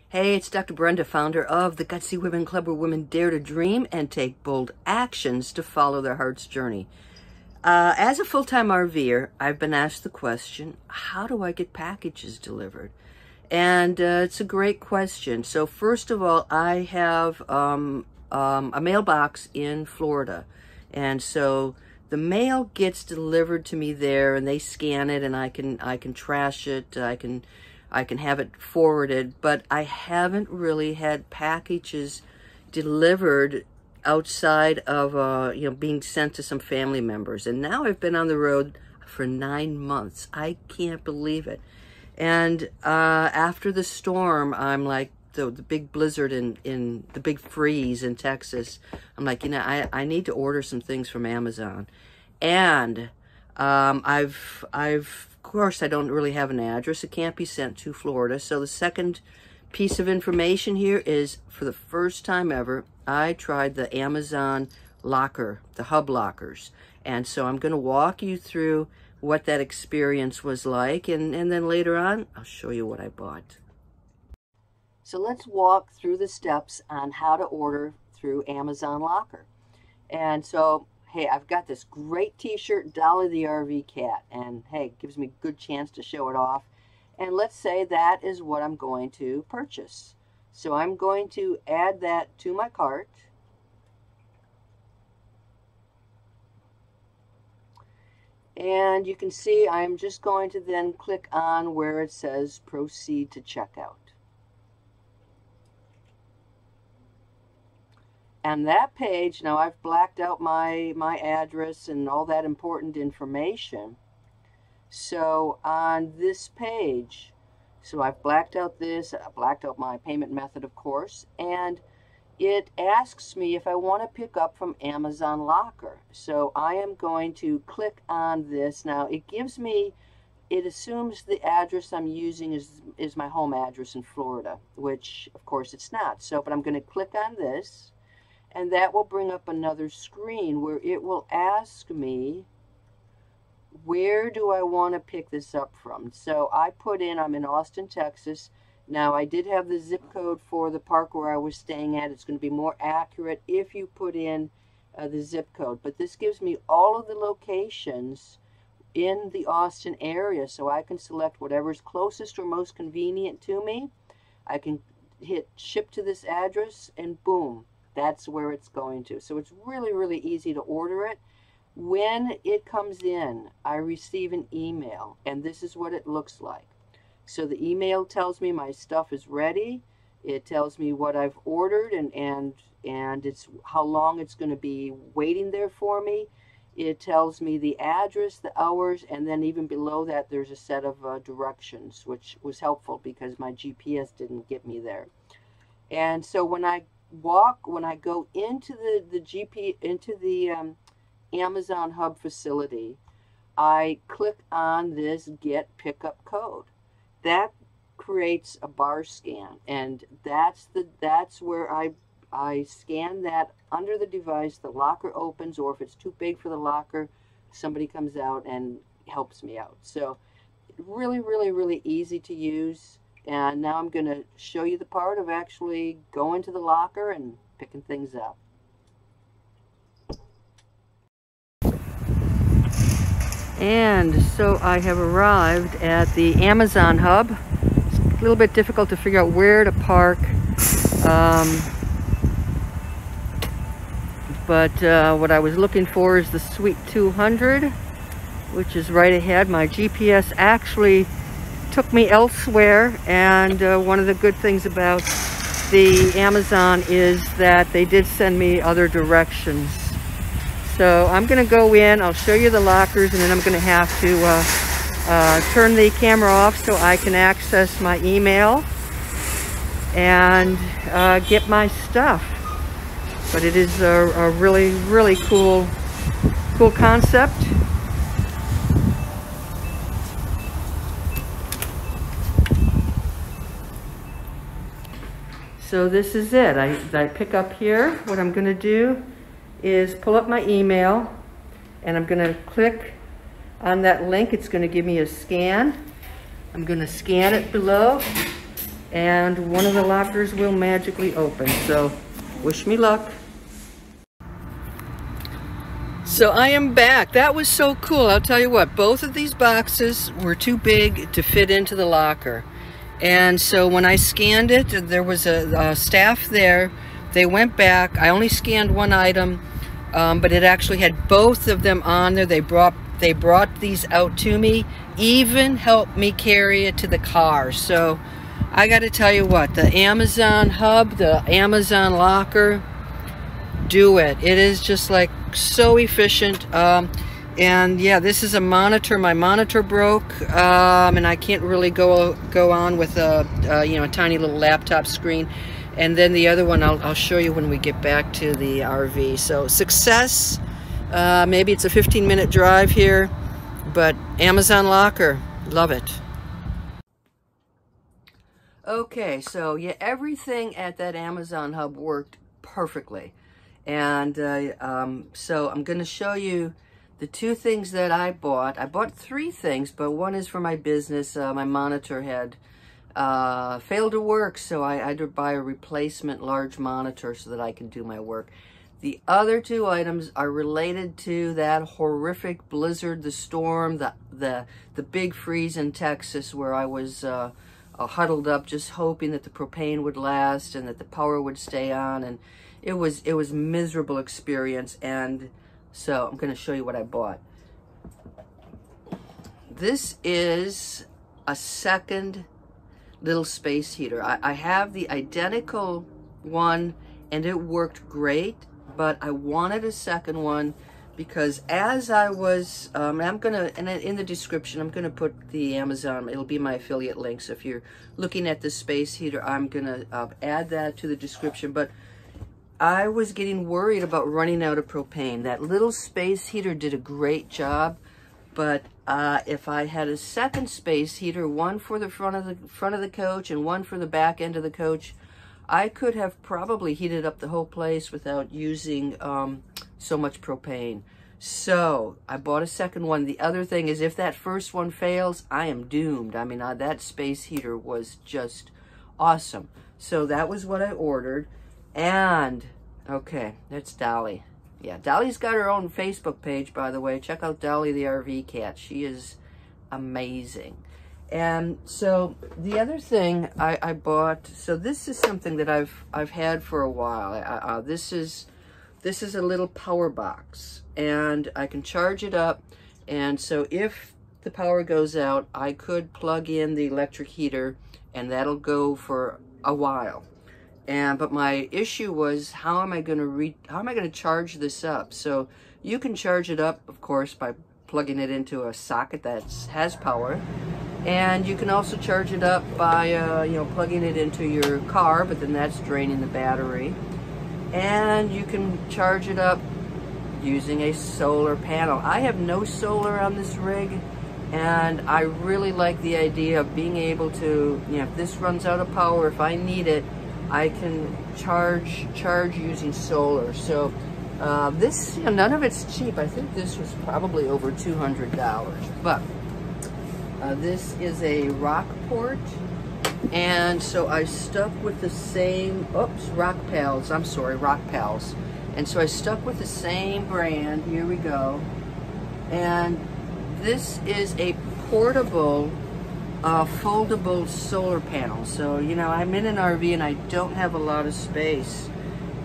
Hey, it's Dr. Brenda, founder of the Gutsy Women Club, where women dare to dream and take bold actions to follow their heart's journey. As a full-time RVer, I've been asked the question, how do I get packages delivered? And it's a great question. So first of all, I have a mailbox in Florida. And so the mail gets delivered to me there, and they scan it, and I can trash it. I can have it forwarded, but I haven't really had packages delivered outside of being sent to some family members. And now I've been on the road for 9 months. I can't believe it. And after the storm, I'm like, the big blizzard in the big freeze in Texas, I'm like, I need to order some things from Amazon. And of course, I don't really have an address. It can't be sent to Florida. So the second piece of information here is, for the first time ever, I tried the Amazon locker, the hub lockers. And so I'm going to walk you through what that experience was like. And then later on, I'll show you what I bought. So let's walk through the steps on how to order through Amazon Locker. And so, hey, I've got this great t-shirt, Dolly the RV Cat, and hey, it gives me a good chance to show it off. And let's say that is what I'm going to purchase. So I'm going to add that to my cart. And you can see I'm just going to then click on where it says proceed to checkout. And that page, now I've blacked out my address and all that important information. So on this page, so I've blacked out this, I blacked out my payment method, of course, and it asks me if I want to pick up from Amazon Locker. So I am going to click on this. Now it gives me, it assumes the address I'm using is my home address in Florida, which of course it's not. So, but I'm going to click on this. And that will bring up another screen where it will ask me, where do I want to pick this up from? So I put in, I'm in Austin, Texas. Now I did have the zip code for the park where I was staying at. It's going to be more accurate if you put in the zip code. But this gives me all of the locations in the Austin area, so I can select whatever's closest or most convenient to me. I can hit ship to this address, and boom, that's where it's going to. So it's really, really easy to order it. When it comes in, I receive an email, and this is what it looks like. So the email tells me my stuff is ready. It tells me what I've ordered and it's how long it's going to be waiting there for me. It tells me the address, the hours, and then even below that there's a set of directions, which was helpful because my GPS didn't get me there. And so when I go into the Amazon Hub facility, I click on this Get Pickup Code. That creates a bar scan, and that's where I scan that under the device. The locker opens, or if it's too big for the locker, somebody comes out and helps me out. So really, really, really easy to use. And now I'm going to show you the part of actually going to the locker and picking things up. And so I have arrived at the Amazon Hub. It's a little bit difficult to figure out where to park. But what I was looking for is the Suite 200, which is right ahead. My GPS actually took me elsewhere, and one of the good things about the Amazon is that they did send me other directions. So I'm going to go in, I'll show you the lockers, and then I'm going to have to turn the camera off so I can access my email and get my stuff. But it is a really, really cool concept. So this is it. I pick up here. What I'm going to do is pull up my email, and I'm going to click on that link. It's going to give me a scan. I'm going to scan it below, and one of the lockers will magically open. So wish me luck. So I am back. That was so cool. I'll tell you what, both of these boxes were too big to fit into the locker. And so when I scanned it, there was a staff there. They went back. I only scanned one item, but it actually had both of them on there. They brought these out to me, even helped me carry it to the car. So I got to tell you what, the Amazon hub, the Amazon locker, do it. It is just like so efficient. And yeah, this is a monitor. My monitor broke, and I can't really go on with a a tiny little laptop screen. And then the other one I'll show you when we get back to the RV. So success. Maybe it's a 15-minute drive here, but Amazon locker, love it. Okay, so yeah, everything at that Amazon hub worked perfectly. And so I'm going to show you the two things that I bought. I bought three things, but one is for my business. My monitor had failed to work, so I had to buy a replacement large monitor so that I can do my work. The other two items are related to that horrific blizzard, the storm, the big freeze in Texas, where I was huddled up just hoping that the propane would last and that the power would stay on, and it was a miserable experience. And so I'm going to show you what I bought. This is a second little space heater. I have the identical one and it worked great, but I wanted a second one because as I was, I'm gonna, and in the description, I'm gonna put the Amazon, it'll be my affiliate link. So if you're looking at the space heater, I'm gonna add that to the description. But I was getting worried about running out of propane. That little space heater did a great job, but if I had a second space heater, one for the front of the coach and one for the back end of the coach, I could have probably heated up the whole place without using so much propane. So I bought a second one. The other thing is, if that first one fails, I am doomed. I mean, that space heater was just awesome. So that was what I ordered. And okay, that's Dolly. Yeah, Dolly's got her own Facebook page, by the way. Check out Dolly the RV Cat. She is amazing. And so the other thing I bought, so this is something that I've had for a while. This is a little power box, and I can charge it up. And so if the power goes out, I could plug in the electric heater, and that'll go for a while. But my issue was, how am I going to charge this up? So you can charge it up, of course, by plugging it into a socket that has power, and you can also charge it up by plugging it into your car, but then that's draining the battery. And you can charge it up using a solar panel. I have no solar on this rig, and I really like the idea of being able to, if this runs out of power, if I need it, I can charge using solar. So this, none of it's cheap. I think this was probably over $200. But this is a Rockport, and so I stuck with the same. Rock Pals. And so I stuck with the same brand. Here we go. And this is a portable foldable solar panel. So, I'm in an RV and I don't have a lot of space.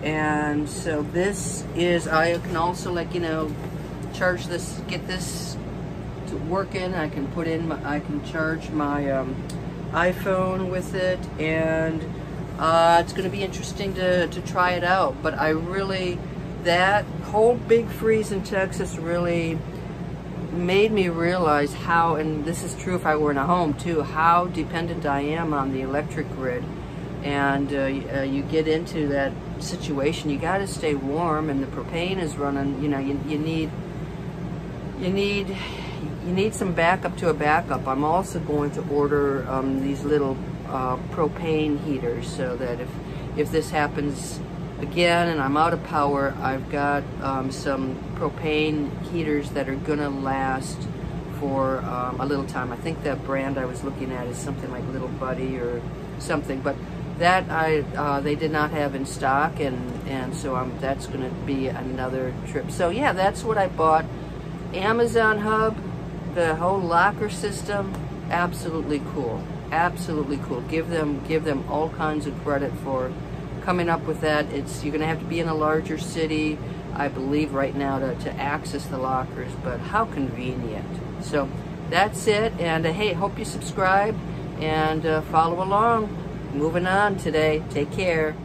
And so this is, I can also charge this, get this to working. I can charge my iPhone with it, and it's going to be interesting to try it out. But that whole big freeze in Texas really made me realize how, and this is true if I were in a home too, how dependent I am on the electric grid. And you get into that situation, you got to stay warm, and the propane is running. You need some backup to a backup. I'm also going to order these little propane heaters, so that if this happens again and I'm out of power, I've got some propane heaters that are gonna last for a little time. I think that brand I was looking at is something like Little Buddy or something, but that they did not have in stock, and so that's going to be another trip. So yeah, that's what I bought. Amazon Hub, the whole locker system, absolutely cool. Absolutely cool. Give them all kinds of credit for coming up with that. You're going to have to be in a larger city, I believe, right now to access the lockers, but how convenient. So that's it, and hey, hope you subscribe and follow along. Moving on today. Take care.